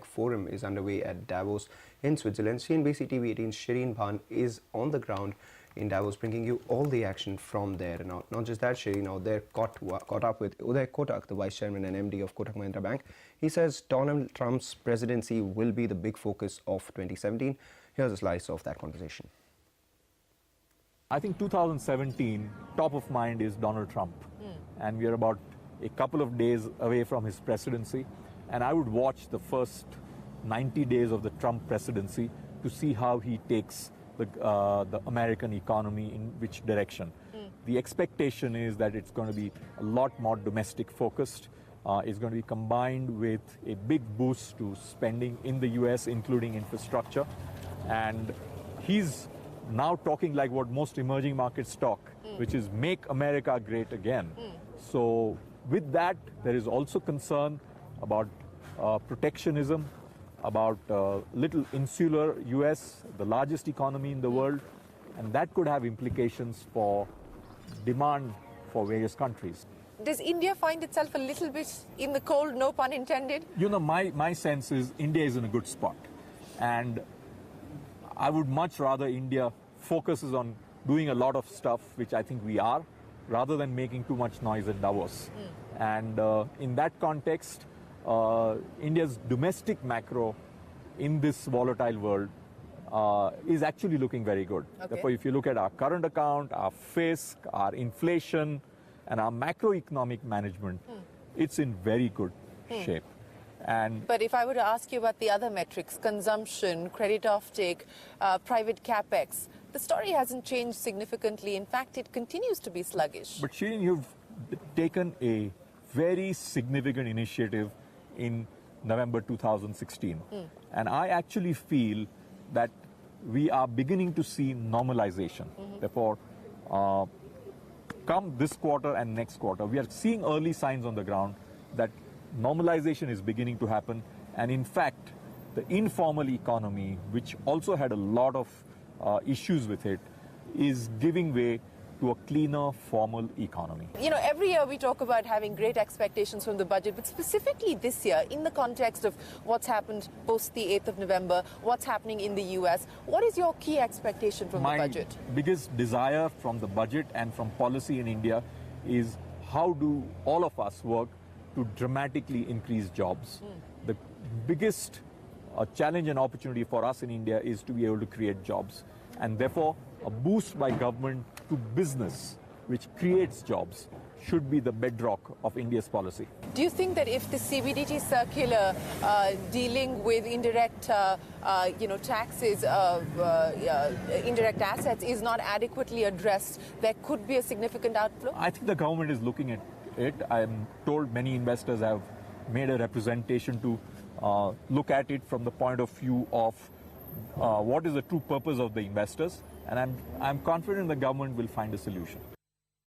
Forum is underway at Davos in Switzerland. CNBC TV 18's Shireen Bhan is on the ground in Davos, bringing you all the action from there. Now, not just that, Shireen out there caught up with Uday Kotak, the Vice Chairman and MD of Kotak Mahindra Bank. He says Donald Trump's presidency will be the big focus of 2017. Here's a slice of that conversation. I think 2017, top of mind is Donald Trump. And we are about a couple of days away from his presidency. And I would watch the first 90 days of the Trump presidency to see how he takes the American economy in which direction. The expectation is that it's going to be a lot more domestic focused. It's going to be combined with a big boost to spending in the US, including infrastructure. And he's now talking like what most emerging markets talk, which is make America great again. So with that, there is also concern about protectionism, about little insular US, the largest economy in the world, and that could have implications for demand for various countries. Does India find itself a little bit in the cold, no pun intended? You know, my sense is India is in a good spot. And I would much rather India focuses on doing a lot of stuff, which I think we are, rather than making too much noise at Davos. And in that context, India's domestic macro in this volatile world is actually looking very good. Okay. Therefore, if you look at our current account, our fisc, our inflation, and our macroeconomic management, it's in very good shape. But if I were to ask you about the other metrics, consumption, credit offtake, private capex, the story hasn't changed significantly. In fact, it continues to be sluggish. But Shireen, you've taken a very significant initiative in November 2016. And I actually feel that we are beginning to see normalization. Therefore, come this quarter and next quarter, we are seeing early signs on the ground that normalization is beginning to happen. And in fact, the informal economy, which also had a lot of issues with it, is giving way to a cleaner formal economy. You know, every year we talk about having great expectations from the budget, but specifically this year, in the context of what's happened post the 8th of November, what's happening in the US, what is your key expectation from the budget? My biggest desire from the budget and from policy in India is how do all of us work to dramatically increase jobs. The biggest challenge and opportunity for us in India is to be able to create jobs. And therefore, a boost by government to business, which creates jobs, should be the bedrock of India's policy. Do you think that if the CBDT circular dealing with indirect, taxes, indirect assets is not adequately addressed, there could be a significant outflow? I think the government is looking at it. I'm told many investors have made a representation to look at it from the point of view of what is the true purpose of the investors, and I'm confident the government will find a solution.